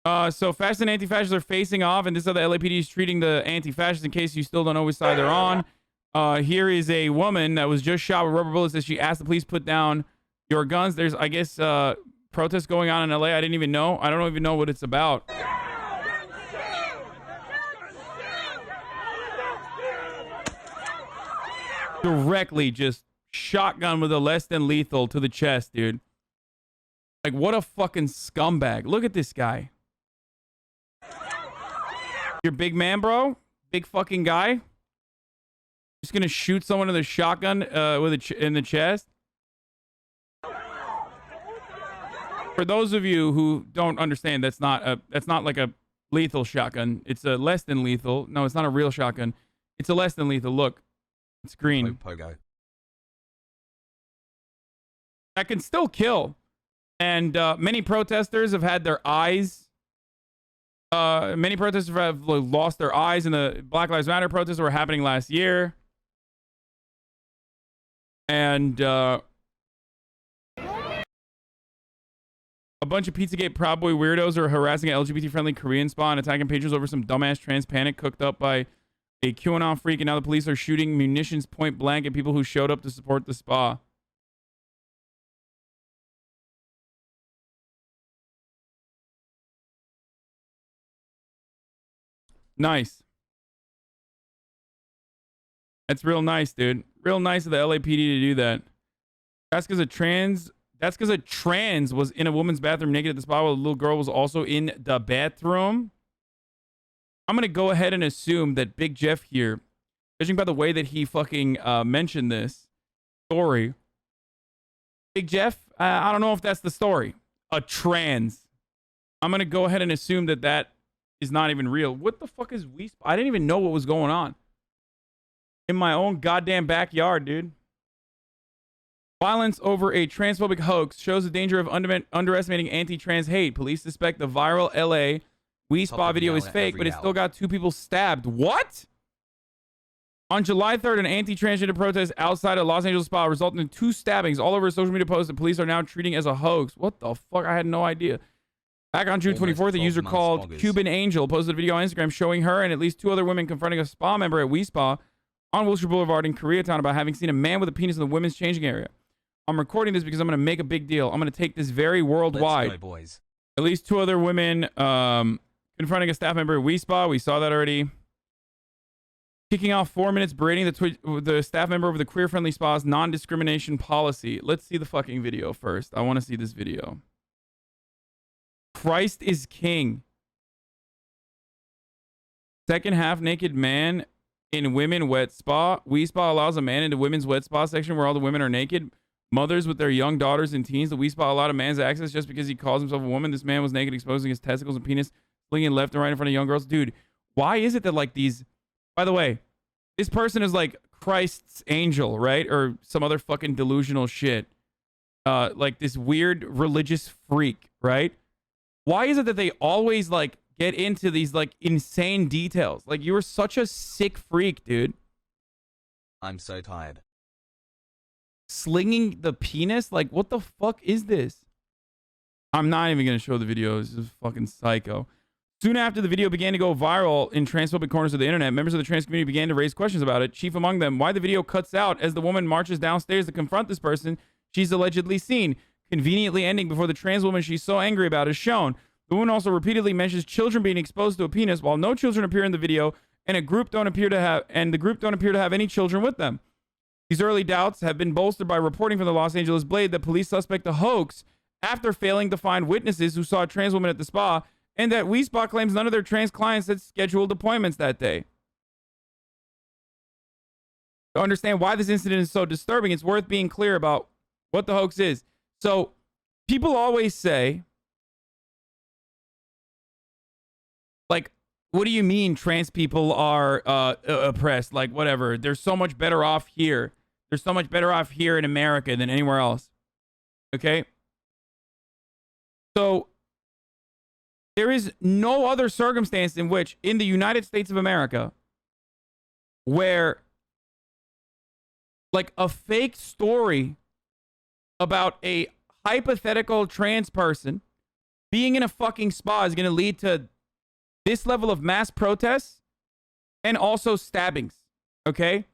So fascists and anti-fascists are facing off, and this is how the LAPD is treating the anti-fascists. In case you still don't know which side they're on, here is a woman that was just shot with rubber bullets as she asked the police put down your guns. There's, I guess, protests going on in LA. I didn't even know. I don't even know what it's about. Directly just shotgun with a less than lethal to the chest, dude. Like, what a fucking scumbag. Look at this guy. You're big man, bro? Big fucking guy? Just gonna shoot someone with a shotgun in the chest? For those of you who don't understand, that's not like a lethal shotgun. It's a less than lethal. No, it's not a real shotgun. It's a less than lethal. Look. It's green. Pogo. That can still kill. And many protesters have had their eyes. Many protesters have lost their eyes in the Black Lives Matter protests that were happening last year. And a bunch of Pizzagate Proud Boy weirdos are harassing an LGBT-friendly Korean spa and attacking patrons over some dumbass trans panic cooked up by a QAnon freak. And now the police are shooting munitions point blank at people who showed up to support the spa. Nice. That's real nice, dude. Real nice of the LAPD to do that. That's because a trans was in a woman's bathroom naked at the spa while the little girl was also in the bathroom. I'm going to go ahead and assume that Big Jeff here, judging by the way that he fucking mentioned this story, Big Jeff, I don't know if that's the story. A trans. I'm going to go ahead and assume that that is not even real. What the fuck is we? I didn't even know what was going on in my own goddamn backyard, dude. Violence over a transphobic hoax shows the danger of underestimating anti-trans hate. Police suspect the viral LA We Spa video is fake, but it still got 2 people stabbed. What? On July 3rd, an anti-transgender protest outside a Los Angeles spa resulted in 2 stabbings all over a social media post that police are now treating as a hoax. What the fuck? I had no idea. Back on June 24th, a user called Cuban Angel posted a video on Instagram showing her and at least 2 other women confronting a spa member at We Spa on Wilshire Boulevard in Koreatown about having seen a man with a penis in the women's changing area. I'm recording this because I'm going to make a big deal. I'm going to take this very worldwide. Let's go, boys. At least 2 other women confronting a staff member at We Spa. We saw that already. Kicking off 4 minutes berating the staff member over the queer-friendly spa's non-discrimination policy. Let's see the fucking video first. I want to see this video. Christ is king. Second half naked man in women wet spa. We Spa allows a man into women's wet spa section where all the women are naked. Mothers with their young daughters and teens. The We Spa allowed a man's access just because he calls himself a woman. This man was naked, exposing his testicles and penis, flinging left and right in front of young girls. Dude, why is it that like these... By the way, this person is like Christ's angel, right? Or some other fucking delusional shit. Like this weird religious freak, right? Why is it that they always like get into these like insane details? Like you were such a sick freak, dude. I'm so tired. Slinging the penis? Like what the fuck is this? I'm not even going to show the video. This is fucking psycho. Soon after the video began to go viral in transphobic corners of the internet, members of the trans community began to raise questions about it. Chief among them, why the video cuts out as the woman marches downstairs to confront this person she's allegedly seen, conveniently ending before the trans woman she's so angry about is shown. The woman also repeatedly mentions children being exposed to a penis while no children appear in the video and the group don't appear to have any children with them. These early doubts have been bolstered by reporting from the Los Angeles Blade that police suspect a hoax after failing to find witnesses who saw a trans woman at the spa, and that We Spa claims none of their trans clients had scheduled appointments that day. To understand why this incident is so disturbing, it's worth being clear about what the hoax is. So, people always say, like, what do you mean trans people are oppressed? Like, whatever. They're so much better off here. They're so much better off here in America than anywhere else. Okay? So, there is no other circumstance in which, in the United States of America, where, like, a fake story about a hypothetical trans person being in a fucking spa is going to lead to this level of mass protests and also stabbings. Okay?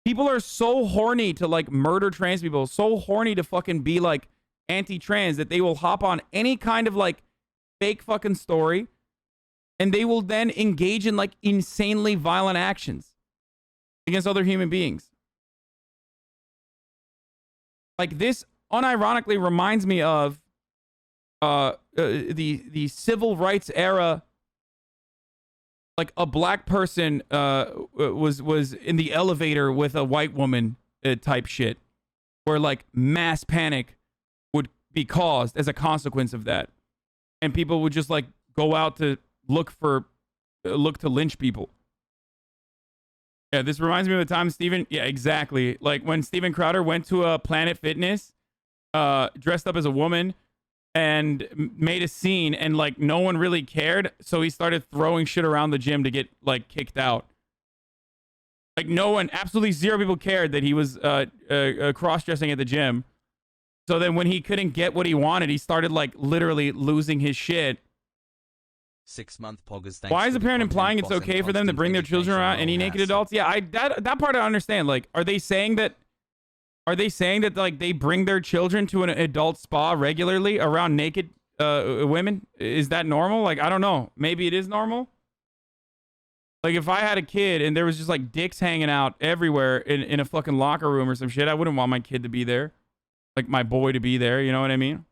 People are so horny to like murder trans people, so horny to fucking be like anti-trans that they will hop on any kind of like fake fucking story and they will then engage in like insanely violent actions against other human beings. Like this unironically reminds me of the civil rights era. Like a black person was in the elevator with a white woman type shit, where like mass panic would be caused as a consequence of that, and people would just like go out to look to lynch people. Yeah, this reminds me of the time Steven. Yeah, exactly. Like when Steven Crowder went to a Planet Fitness, dressed up as a woman, and made a scene, and like no one really cared, so he started throwing shit around the gym to get like kicked out. Like no one, absolutely zero people cared that he was cross-dressing at the gym. So then when he couldn't get what he wanted, he started like literally losing his shit. 6-month poggers. Why is the parent implying it's okay for them to bring their children around any naked adults? Yeah, that part I understand. Like, are they saying that like they bring their children to an adult spa regularly around naked women? Is that normal? Like, I don't know. Maybe it is normal. Like, if I had a kid and there was just like dicks hanging out everywhere in a fucking locker room or some shit, I wouldn't want my kid to be there. Like my boy to be there. You know what I mean?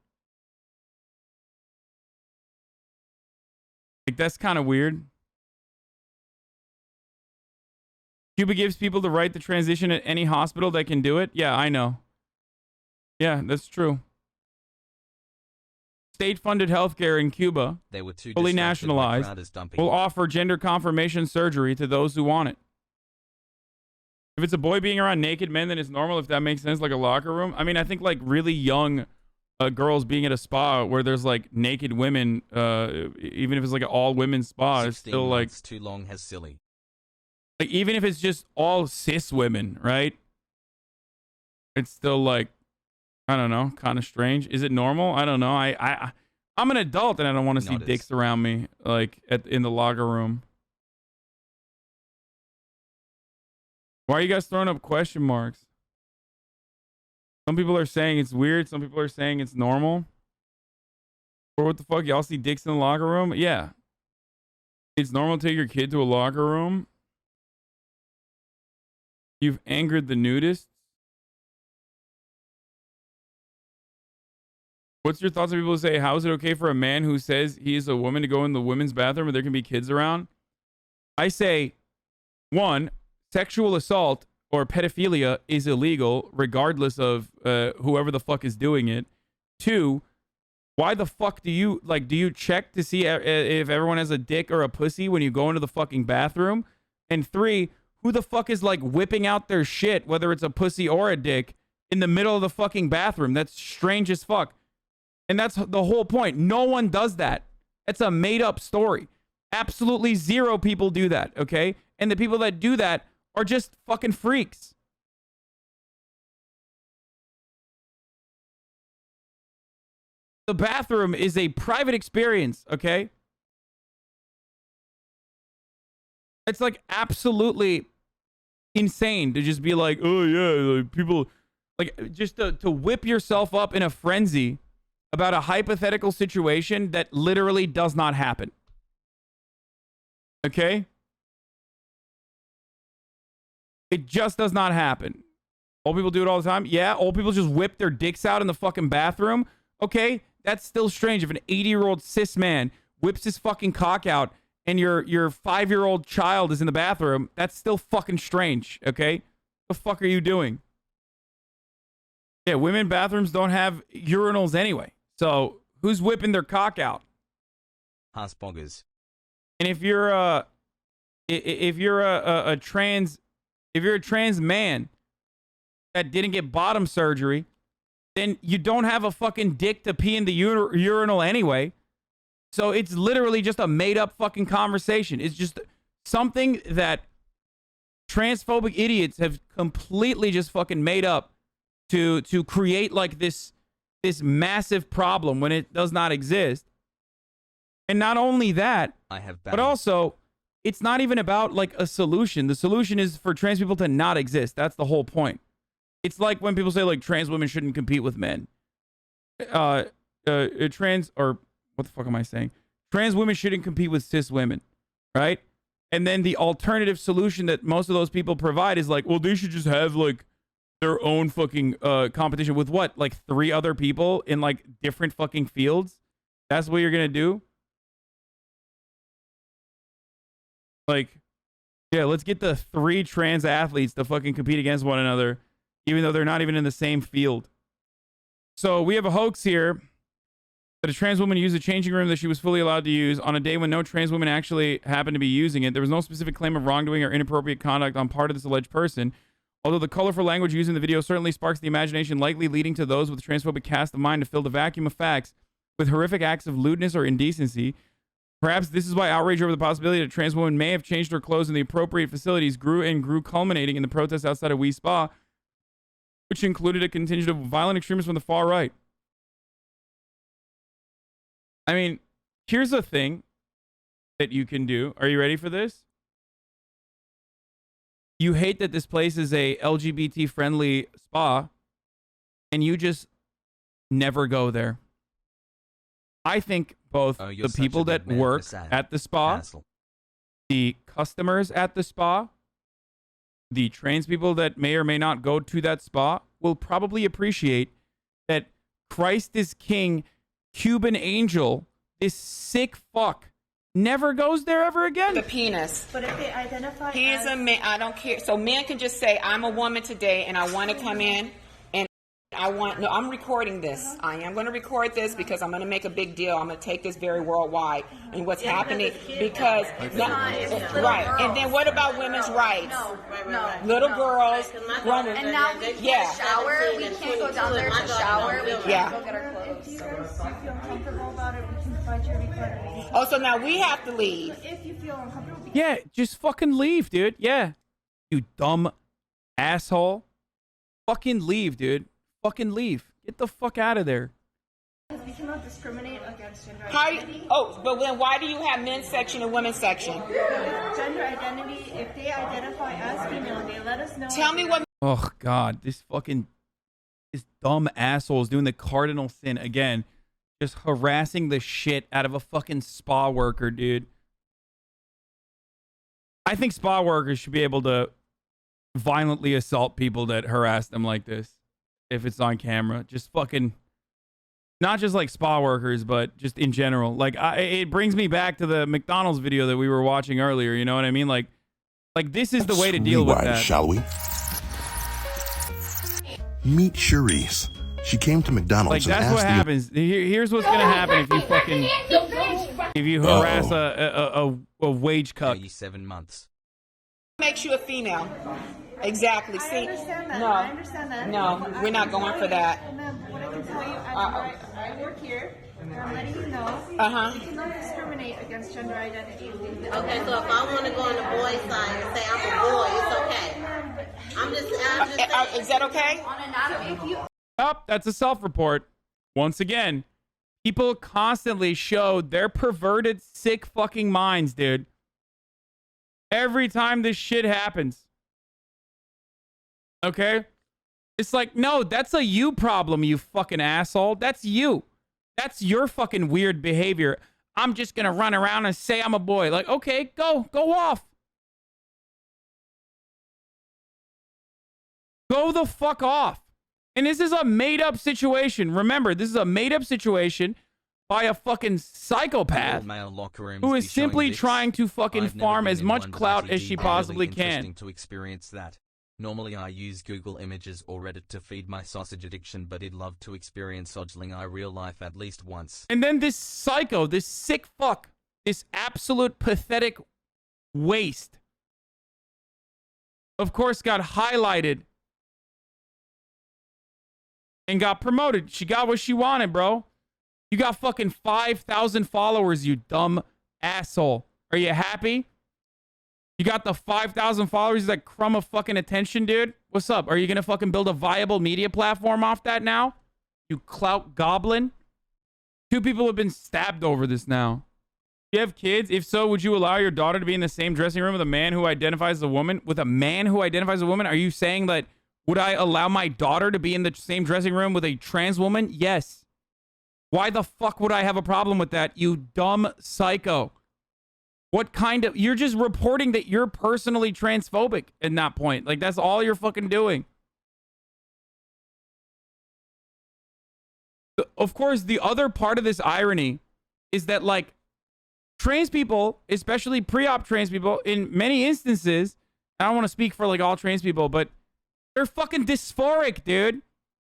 Like, that's kind of weird. Cuba gives people the right to transition at any hospital that can do it. Yeah, I know. Yeah, that's true. State-funded healthcare in Cuba, they were too fully nationalized, will offer gender confirmation surgery to those who want it. If it's a boy being around naked men, then it's normal, if that makes sense, like a locker room. I mean, I think like really young girls being at a spa where there's like naked women, even if it's like an all-women spa, it's still like... too long has silly. Like, even if it's just all cis women, right? It's still like, I don't know, kind of strange. Is it normal? I don't know. I'm an adult and I don't want to see dicks around me, like in the locker room. Why are you guys throwing up question marks? Some people are saying it's weird. Some people are saying it's normal. Or what the fuck? Y'all see dicks in the locker room? Yeah. It's normal to take your kid to a locker room. You've angered the nudists. What's your thoughts on people who say, how is it okay for a man who says he is a woman to go in the women's bathroom and there can be kids around? I say, one, sexual assault or pedophilia is illegal regardless of whoever the fuck is doing it. Two, why the fuck do you check to see if everyone has a dick or a pussy when you go into the fucking bathroom? And three, who the fuck is like whipping out their shit, whether it's a pussy or a dick, in the middle of the fucking bathroom? That's strange as fuck. And that's the whole point. No one does that. It's a made up story. Absolutely zero people do that, okay? And the people that do that are just fucking freaks. The bathroom is a private experience, okay? It's like absolutely insane to just be like, oh yeah, like people, like just to whip yourself up in a frenzy about a hypothetical situation that literally does not happen. Okay? It just does not happen. Old people do it all the time. Yeah, old people just whip their dicks out in the fucking bathroom. Okay, that's still strange. If an 80-year-old cis man whips his fucking cock out and your 5-year-old child is in the bathroom, that's still fucking strange, okay? What the fuck are you doing? Yeah, women bathrooms don't have urinals anyway. So, who's whipping their cock out? Hasboggers. And if you're a trans man that didn't get bottom surgery, then you don't have a fucking dick to pee in the urinal anyway. So it's literally just a made up fucking conversation. It's just something that transphobic idiots have completely just fucking made up to create like this massive problem when it does not exist. And not only that, I have but banned. also, it's not even about like a solution. The solution is for trans people to not exist. That's the whole point. It's like when people say like trans women shouldn't compete with men. Trans, or what the fuck am I saying? Trans women shouldn't compete with cis women, right? And then the alternative solution that most of those people provide is like, well, they should just have like their own fucking competition with what? Like 3 other people in like different fucking fields? That's what you're gonna do? Like, yeah, let's get the 3 trans athletes to fucking compete against one another, even though they're not even in the same field. So we have a hoax here that a trans woman used a changing room that she was fully allowed to use on a day when no trans women actually happened to be using it. There was no specific claim of wrongdoing or inappropriate conduct on part of this alleged person. Although the colorful language used in the video certainly sparks the imagination, likely leading to those with a transphobic cast of mind to fill the vacuum of facts with horrific acts of lewdness or indecency. Perhaps this is why outrage over the possibility that a trans woman may have changed her clothes in the appropriate facilities grew and grew, culminating in the protests outside of Wee Spa, which included a contingent of violent extremists from the far right. I mean, here's a thing that you can do. Are you ready for this? You hate that this place is a LGBT friendly spa and you just never go there. I think both the people that work at the spa, the customers at the spa, the trans people that may or may not go to that spa will probably appreciate that Christ is King Cuban Angel, this sick fuck, never goes there ever again. The penis. But if they identify He is a man. I don't care. So men can just say, I'm a woman today and I want to come in and I'm recording this. I am going to record this because I'm going to make a big deal. I'm going to take this very worldwide and what's happening because right. And then what about women's rights? No. Little girls running. And now we can't shower. We can't go down there to shower. We can't go get our clothes. If you guys feel uncomfortable about it, we can provide you a refund. Oh, so now we have to leave. If you feel uncomfortable. Yeah, just fucking leave, dude. Yeah. You dumb asshole. Fucking leave, dude. Fucking leave. Get the fuck out of there. We cannot discriminate against gender How? identity. Oh, but then why do you have men's section and women's section? Gender identity, if they identify as female, they let us know. Tell me what. Oh, God. This dumb asshole is doing the cardinal sin again. Just harassing the shit out of a fucking spa worker, dude. I think spa workers should be able to violently assault people that harass them like this. If it's on camera, just fucking, not just like spa workers, but just in general. Like, it brings me back to the McDonald's video that we were watching earlier. You know what I mean? Like this is the way to deal with that. Shall we? Meet Cherise. She came to McDonald's Like, and that's asked what happens. Here's what's gonna happen if you fucking, if you harass a wage cuck. 37 months. Makes you a female. Exactly. See, I understand that. no, I understand that. no, we're not going for that. Ma'am, what I can tell you, I work here, and I'm letting you know. We cannot discriminate against gender identity. Okay, so if I want to go on the boy side and say I'm a boy, it's okay. I'm just saying. Is that okay? On anatomy, if you Oh, that's a self-report. Once again, people constantly show their perverted, sick fucking minds, dude. Every time this shit happens. Okay? It's like, no, that's a you problem, you fucking asshole. That's you. That's your fucking weird behavior. I'm just gonna run around and say I'm a boy. Like, okay, go off. Go the fuck off. And this is a made-up situation. Remember, this is a made-up situation by a fucking psychopath who is simply trying to fucking farm as much clout as she possibly can. To experience that. Normally I use Google Images or Reddit to feed my sausage addiction, but I'd love to experience Sojling I real life at least once. And then this psycho, this sick fuck, this absolute pathetic waste, of course, got highlighted and got promoted. She got what she wanted, bro. You got fucking 5,000 followers, you dumb asshole. Are you happy? You got the 5,000 followers, that crumb of fucking attention, dude? What's up? Are you going to fucking build a viable media platform off that now? You clout goblin? 2 people have been stabbed over this now. You have kids? If so, would you allow your daughter to be in the same dressing room with a man who identifies as a woman? With a man who identifies as a woman? Are you saying that would I allow my daughter to be in the same dressing room with a trans woman? Yes. Why the fuck would I have a problem with that, you dumb psycho? What kind of... You're just reporting that you're personally transphobic at that point. Like, that's all you're fucking doing. Of course, the other part of this irony is that, like, trans people, especially pre-op trans people, in many instances, I don't want to speak for, like, all trans people, but they're fucking dysphoric, dude.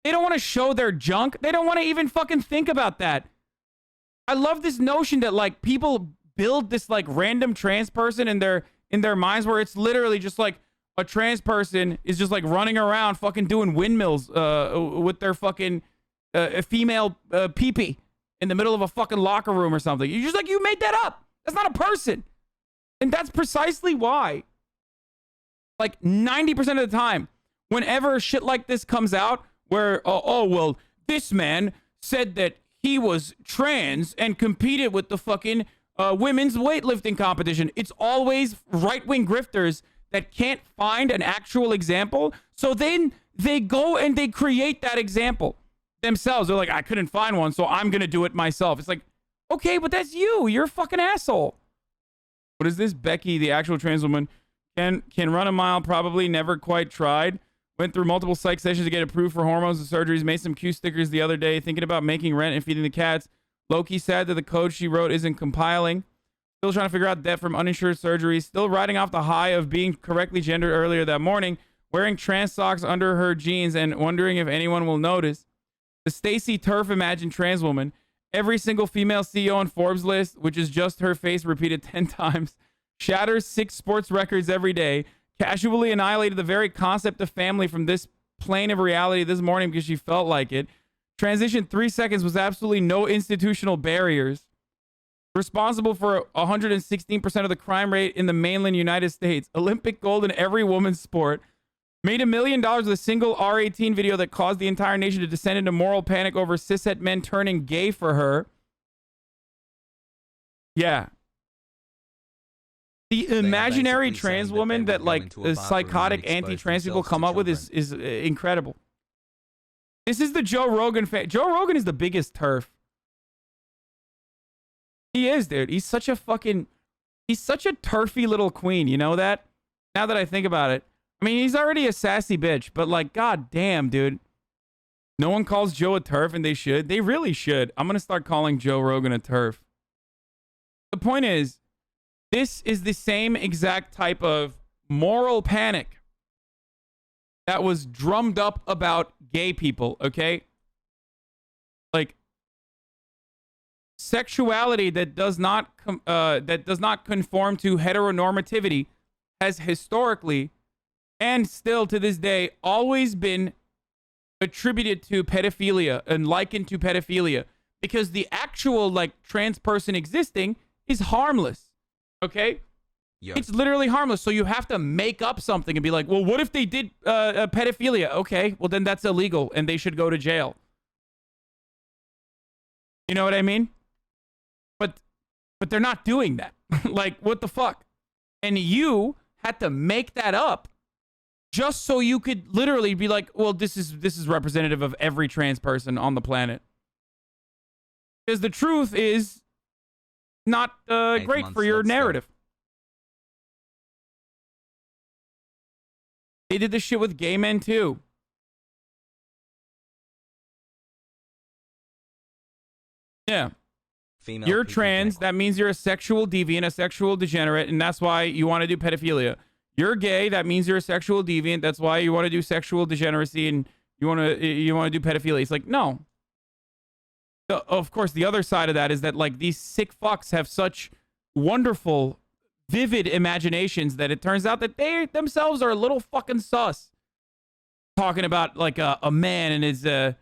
They don't want to show their junk. They don't want to even fucking think about that. I love this notion that, like, people build this, like, random trans person in their minds where it's literally just, like, a trans person is just, like, running around fucking doing windmills with their fucking female pee-pee in the middle of a fucking locker room or something. You're just like, you made that up. That's not a person. And that's precisely why, like, 90% of the time, whenever shit like this comes out, where, oh, well, this man said that he was trans and competed with the fucking women's weightlifting competition. It's always right-wing grifters that can't find an actual example. So then they go and they create that example themselves. They're like, I couldn't find one, so I'm going to do it myself. It's like, okay, but that's you. You're a fucking asshole. What is this? Becky, the actual trans woman, can run a mile, probably never quite tried. Went through multiple psych sessions to get approved for hormones and surgeries. Made some Q stickers the other day. Thinking about making rent and feeding the cats. Low-key sad that the code she wrote isn't compiling. Still trying to figure out debt from uninsured surgeries. Still riding off the high of being correctly gendered earlier that morning. Wearing trans socks under her jeans and wondering if anyone will notice. The Stacy Turf imagined trans woman. Every single female CEO on Forbes list, which is just her face repeated 10 times. Shatters 6 sports records every day. Casually annihilated the very concept of family from this plane of reality this morning because she felt like it. Transition 3 seconds was absolutely no institutional barriers. Responsible for 116% of the crime rate in the mainland United States. Olympic gold in every woman's sport. Made $1 million with a single R18 video that caused the entire nation to descend into moral panic over cishet men turning gay for her. Yeah. The imaginary trans woman that, like, the psychotic anti-trans people come up with is incredible. This is the Joe Rogan fan. Joe Rogan is the biggest turf. He is, dude. He's such a turfy little queen. You know that? Now that I think about it. I mean, he's already a sassy bitch, but, like, god damn, dude. No one calls Joe a turf, and they should. They really should. I'm going to start calling Joe Rogan a turf. The point is, this is the same exact type of moral panic that was drummed up about gay people, okay? Like, sexuality that does not conform to heteronormativity has historically and still to this day always been attributed to pedophilia and likened to pedophilia because the actual, like, trans person existing is harmless. Okay? Yo. It's literally harmless. So you have to make up something and be like, well, what if they did pedophilia? Okay, well, then that's illegal and they should go to jail. You know what I mean? But they're not doing that. Like, what the fuck? And you had to make that up just so you could literally be like, well, this is representative of every trans person on the planet. Because the truth is not great for your narrative. They did this shit with gay men too. Yeah. Female You're people trans, think- that means you're a sexual deviant, a sexual degenerate, and that's why you want to do pedophilia. You're gay, that means you're a sexual deviant, that's why you want to do sexual degeneracy and you want to do pedophilia. It's like, no. So, of course, the other side of that is that, like, these sick fucks have such wonderful, vivid imaginations that it turns out that they themselves are a little fucking sus. Talking about, like, a man and his a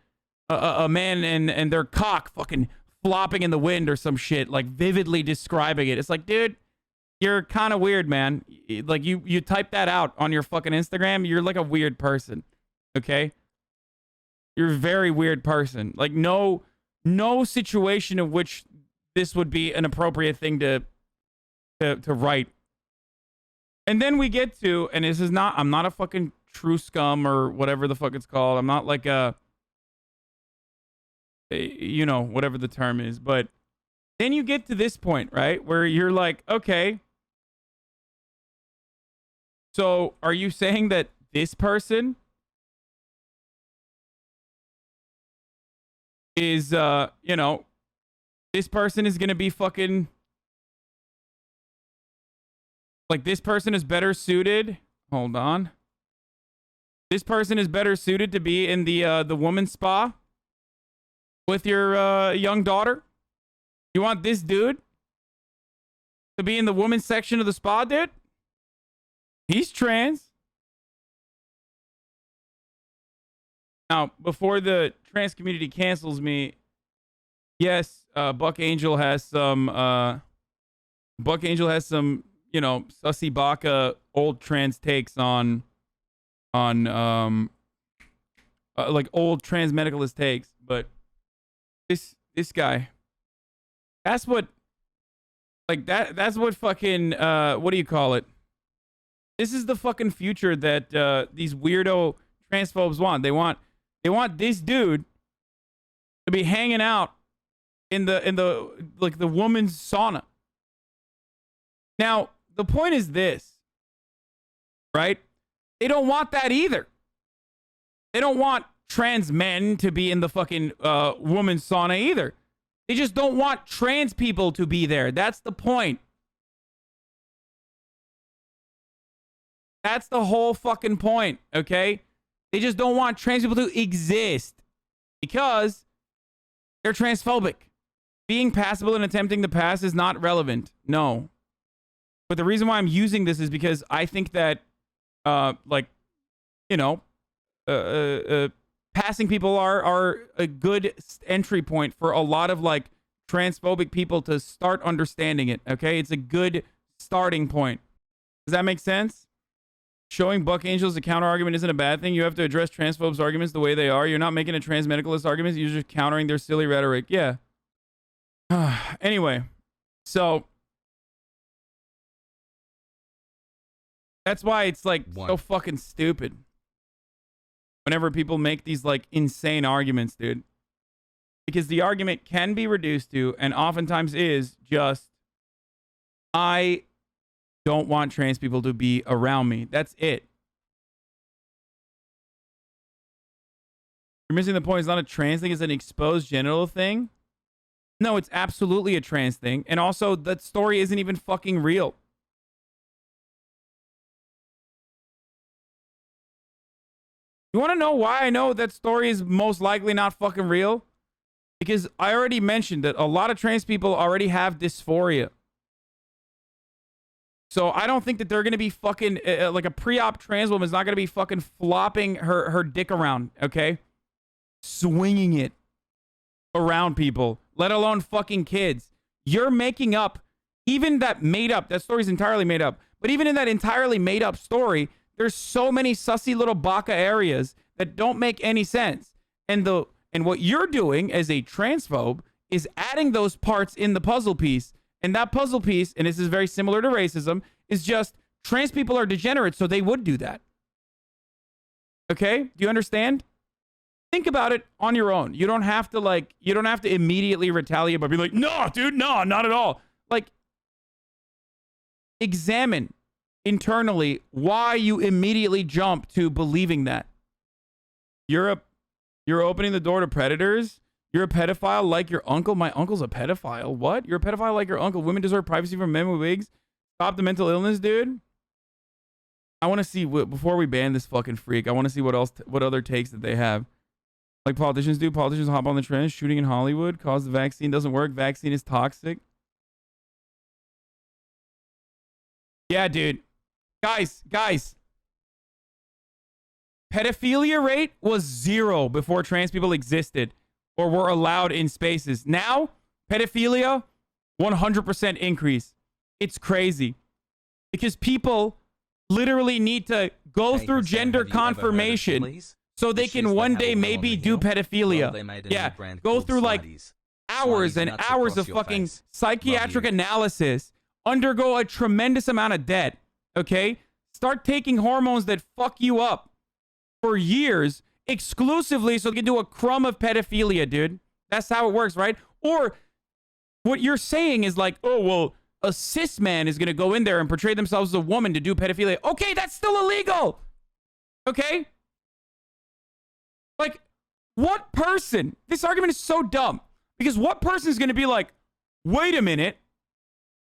man and their cock fucking flopping in the wind or some shit, like vividly describing it. It's like, dude, you're kind of weird, man. Like, you type that out on your fucking Instagram, you're like a weird person. Okay? You're a very weird person. Like, no situation of which this would be an appropriate thing to write. And then we get to, and this is not, I'm not a fucking true scum or whatever the fuck it's called. I'm not like a you know, whatever the term is. But then you get to this point, right, where you're like, okay, so are you saying that this person is, you know, this person is going to be fucking, like, this person is better suited. Hold on. This person is better suited to be in the woman's spa with your young daughter? You want this dude to be in the women's section of the spa, dude? He's trans. Now, before the trans community cancels me, yes, Buck Angel has some, you know, sussy baka old trans takes on like old trans medicalist takes, but this guy, that's what, like, that's what fucking what do you call it? This is the fucking future that these weirdo transphobes want. They want this dude to be hanging out in the like the woman's sauna. Now, the point is this, right? They don't want that either. They don't want trans men to be in the fucking woman's sauna either. They just don't want trans people to be there. That's the point. That's the whole fucking point, okay? They just don't want trans people to exist because they're transphobic. Being passable and attempting to pass is not relevant. No. But the reason why I'm using this is because I think that, like, you know, passing people are a good entry point for a lot of, like, transphobic people to start understanding it, okay? It's a good starting point. Does that make sense? Showing Buck Angel as a counter argument isn't a bad thing. You have to address transphobes' arguments the way they are. You're not making a trans medicalist argument. You're just countering their silly rhetoric. Yeah. Anyway, so that's why it's like so fucking stupid whenever people make these like insane arguments, dude. Because the argument can be reduced to, and oftentimes is, just, I don't want trans people to be around me. That's it. You're missing the point. It's not a trans thing. It's an exposed genital thing. No, it's absolutely a trans thing. And also, that story isn't even fucking real. You want to know why I know that story is most likely not fucking real? Because I already mentioned that a lot of trans people already have dysphoria. So I don't think that they're going to be fucking, like a pre-op trans woman is not going to be fucking flopping her dick around, okay? Swinging it around people, let alone fucking kids. You're making up, even that made up, that story's entirely made up. But even in that entirely made up story, there's so many sussy little baka areas that don't make any sense. And what you're doing as a transphobe is adding those parts in the puzzle piece. And that puzzle piece, and this is very similar to racism, is just trans people are degenerate, so they would do that. Okay? Do you understand? Think about it on your own. You don't have to immediately retaliate by being like, no, dude, no, not at all. Like, examine internally why you immediately jump to believing that. You're opening the door to predators. You're a pedophile like your uncle. My uncle's a pedophile. What? You're a pedophile like your uncle. Women deserve privacy from men with wigs. Stop the mental illness, dude. I want to see before we ban this fucking freak. I want to see what other takes that they have. Like politicians do. Politicians hop on the trend. Shooting in Hollywood. Cause the vaccine doesn't work. Vaccine is toxic. Yeah, dude. Guys. Pedophilia rate was 0 before trans people existed or were allowed in spaces. Now, pedophilia, 100% increase. It's crazy. Because people literally need to go through Hassan, gender confirmation so they can one day maybe do pedophilia. Yeah, go through like hours and nuts hours across of your fucking face. psychiatric Love you. analysis, undergo a tremendous amount of debt, okay? Start taking hormones that fuck you up for years exclusively so they can do a crumb of pedophilia, dude. That's how it works, right? Or what you're saying is like, oh, well, a cis man is going to go in there and portray themselves as a woman to do pedophilia. Okay, that's still illegal. Okay? Like, what person? This argument is so dumb because what person is going to be like, wait a minute,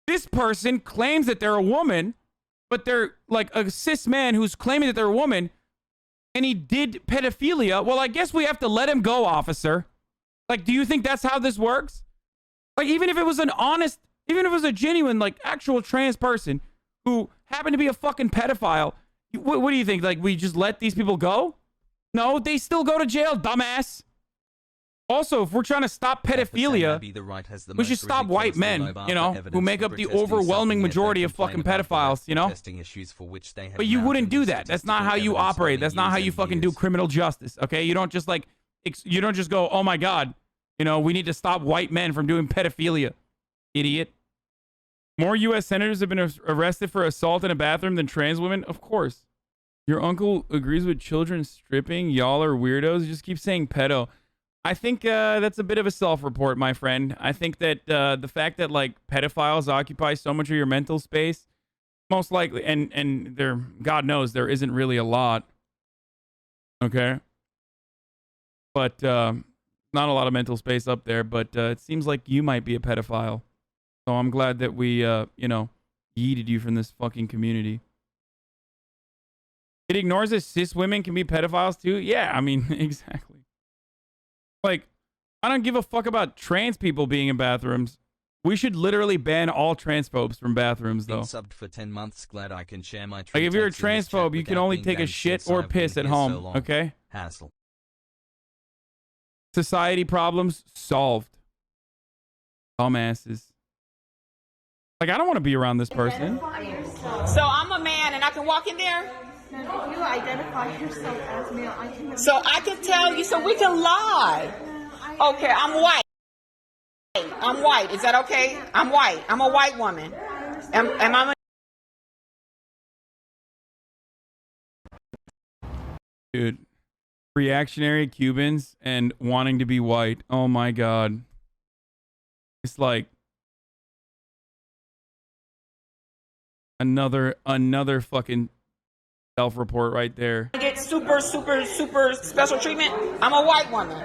this person claims that they're a woman, but they're like a cis man who's claiming that they're a woman and he did pedophilia. Well, I guess we have to let him go, officer. Like, do you think that's how this works? Like, even if it was an honest, even if it was a genuine, like, actual trans person who happened to be a fucking pedophile, what do you think? Like, we just let these people go? No, they still go to jail, dumbass. Also, if we're trying to stop pedophilia, we should stop white men, you know, who make up the overwhelming majority of fucking pedophiles, you know? But you wouldn't do that. That's not how you operate. That's not how you fucking do criminal justice, okay? You don't just like, you don't just go, oh my God, you know, we need to stop white men from doing pedophilia, idiot. More U.S. senators have been arrested for assault in a bathroom than trans women? Of course. Your uncle agrees with children stripping. Y'all are weirdos. You just keep saying pedo. I think that's a bit of a self-report, my friend. I think that the fact that like pedophiles occupy so much of your mental space, most likely, and there, God knows, there isn't really a lot. Okay, but not a lot of mental space up there. But it seems like you might be a pedophile. So I'm glad that we, you know, yeeted you from this fucking community. It ignores that cis women can be pedophiles too. Yeah, I mean, exactly. Like, I don't give a fuck about trans people being in bathrooms. We should literally ban all transphobes from bathrooms, though. Subbed for 10 months. Glad I can share my like, if you're a transphobe, you can only take a shit or piss at home, okay? Hassle. Society problems solved. Dumbasses. Like, I don't want to be around this person. So I'm a man and I can walk in there? You identify yourself as male. So I can tell you, so we can lie. Okay, I'm white. I'm white. Is that okay? I'm white. I'm a white woman. Am I? Dude, reactionary Cubans and wanting to be white. Oh my God. It's like another fucking self-report right there. Get super special treatment. I'm a white woman.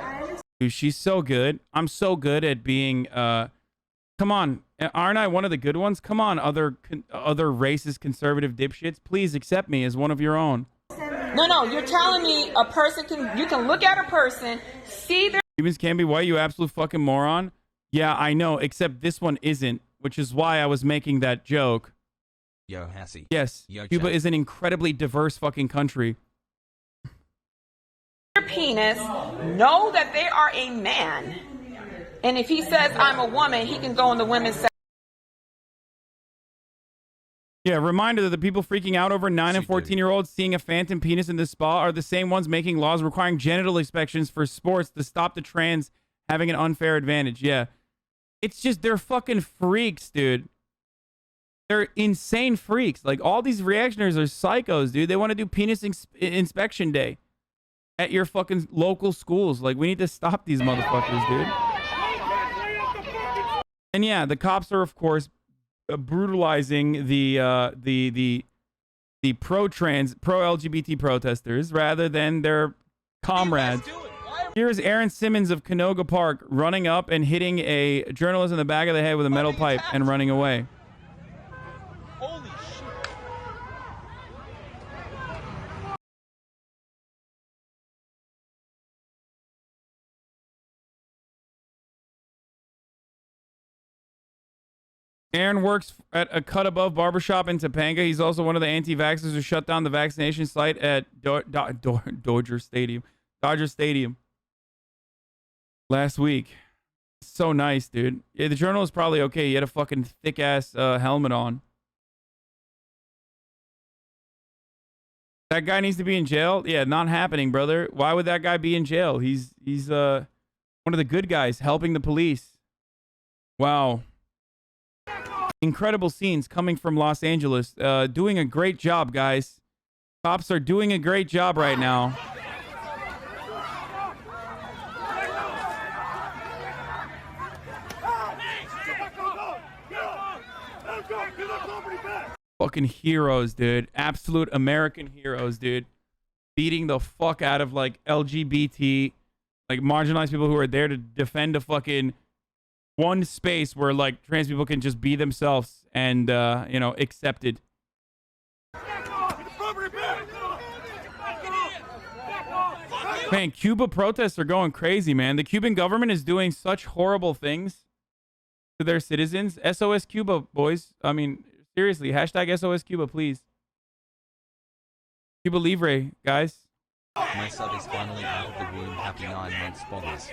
Dude, she's so good. I'm so good at being come on, aren't I one of the good ones? Come on, other racist conservative dipshits, please accept me as one of your own. No, you're telling me a person you can look at a person, see their Cubans can be white, you absolute fucking moron. Yeah, I know, except this one isn't, which is why I was making that joke. Yo, Hassie. Yes, Yo, Cuba Chad. is an incredibly diverse fucking country. penis, know that they are a man. And if he says I'm a woman, he can go in the women's section. Yeah, reminder that the people freaking out over 9 and 14-year-olds seeing a phantom penis in the spa are the same ones making laws requiring genital inspections for sports to stop the trans having an unfair advantage. Yeah. It's just, they're fucking freaks, dude. They're insane freaks. Like, all these reactionaries are psychos, dude. They want to do penis inspection day at your fucking local schools. Like, we need to stop these motherfuckers, dude. And yeah, the cops are, of course, brutalizing the pro-trans, pro-LGBT protesters rather than their comrades. Here's Aaron Simmons of Canoga Park running up and hitting a journalist in the back of the head with a metal pipe and running away. Holy shit. Aaron works at a cut above barbershop in Topanga. He's also one of the anti-vaxxers who shut down the vaccination site at Dodger Stadium last week. So nice, dude. Yeah, the journal is probably okay. He had a fucking thick-ass helmet on. That guy needs to be in jail? Yeah, not happening, brother. Why would that guy be in jail? He's one of the good guys helping the police. Wow. Incredible scenes coming from Los Angeles. Doing a great job, guys. Cops are doing a great job right now. Fucking heroes, dude. Absolute American heroes, dude. Beating the fuck out of like LGBT, like marginalized people who are there to defend a fucking one space where like trans people can just be themselves and you know, accepted. Man, Cuba protests are going crazy, man. The Cuban government is doing such horrible things to their citizens. SOS Cuba, boys. I mean, seriously, hashtag SOS Cuba, please. Cuba Libre, guys. My sub is finally out of the womb. Happy 9 months, boggers.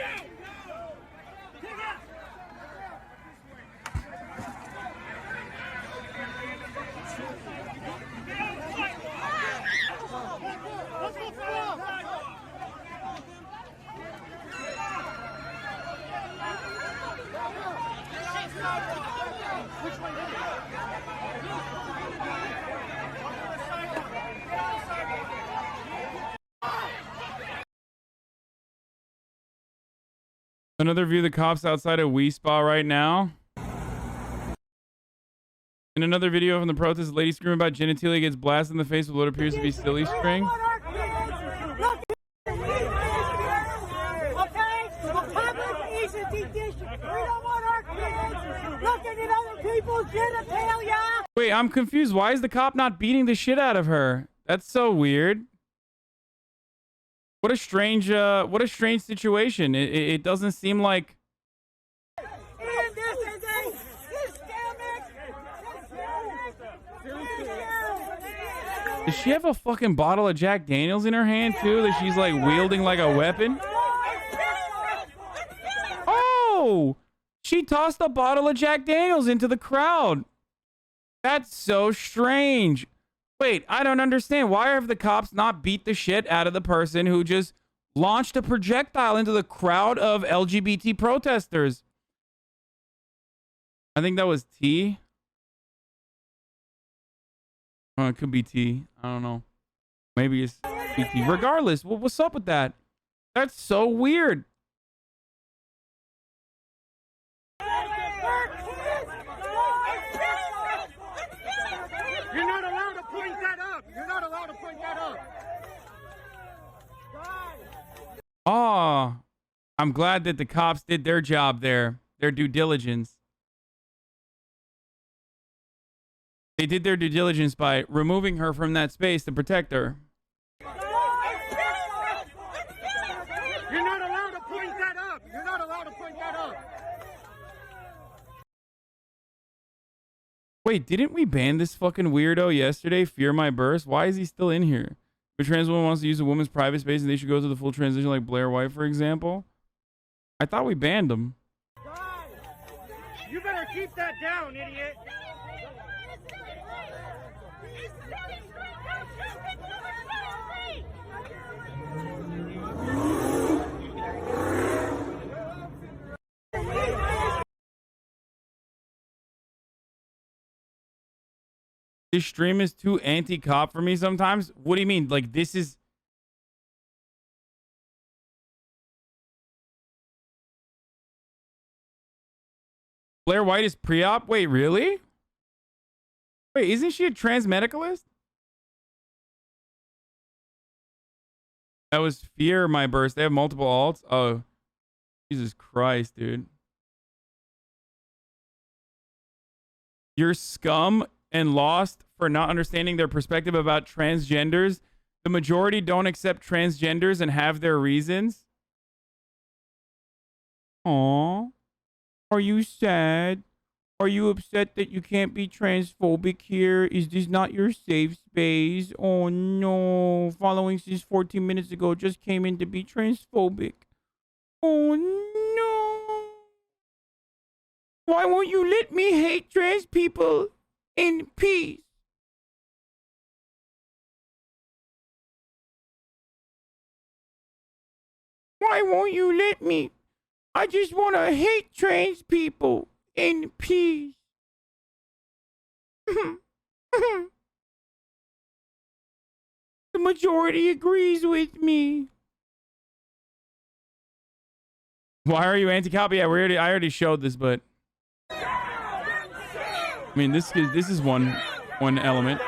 Another view of the cops outside of Wii Spa right now. In another video from the protest, a lady screaming about genitalia gets blasted in the face with what appears to be silly string. Wait, I'm confused. Why is the cop not beating the shit out of her? That's so weird. What a strange situation. It doesn't seem like. Does she have a fucking bottle of Jack Daniels in her hand too that she's like wielding like a weapon? Oh, she tossed a bottle of Jack Daniels into the crowd. That's so strange. Wait, I don't understand. Why have the cops not beat the shit out of the person who just launched a projectile into the crowd of LGBT protesters? I think that was T. Oh, it could be T. I don't know. Maybe it's T. Regardless, what's up with that? That's so weird. You're not allowed to point that up. You're not allowed to point that up. Oh, I'm glad that the cops did their job there, their due diligence. They did their due diligence by removing her from that space to protect her. You're not allowed to point that up. You're not allowed to point that up. Wait, didn't we ban this fucking weirdo yesterday? Fear My Burst? Why is he still in here? If a trans woman wants to use a woman's private space and they should go through the full transition like Blair White, for example? I thought we banned him. You better keep that down, idiot. This stream is too anti-cop for me sometimes. What do you mean? Like, this is... Blair White is pre-op? Wait, really? Wait, isn't she a trans medicalist? That was Fear My Burst. They have multiple alts? Oh, Jesus Christ, dude. You're scum and lost for not understanding their perspective about transgenders. The majority don't accept transgenders and have their reasons. Aww. Are you sad? Are you upset that you can't be transphobic here? Is this not your safe space? Oh no. Following since 14 minutes ago just came in to be transphobic. Oh no. Why won't you let me hate trans people in peace? Why won't you let me? I just want to hate trans people in peace. The majority agrees with me. Why are you anti-cop? Yeah, I already showed this, but I mean, this is one element.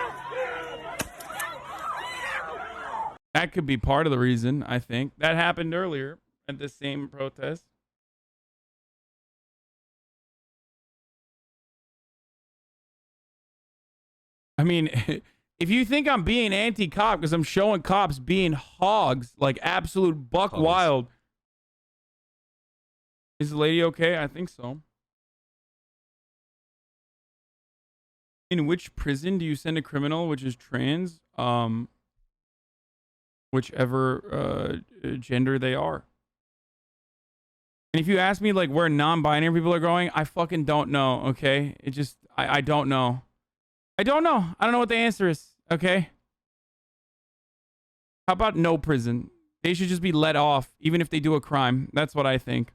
That could be part of the reason, I think. That happened earlier at the same protest. I mean, if you think I'm being anti-cop because I'm showing cops being hogs, like absolute buck wild. Is the lady okay? I think so. In which prison do you send a criminal which is trans? Whichever gender they are. And if you ask me like where non-binary people are going, I fucking don't know, okay? It just I don't know. I don't know. I don't know what the answer is, okay? How about no prison? They should just be let off, even if they do a crime. That's what I think.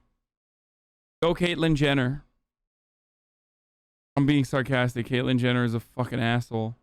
Go Caitlyn Jenner. I'm being sarcastic. Caitlyn Jenner is a fucking asshole.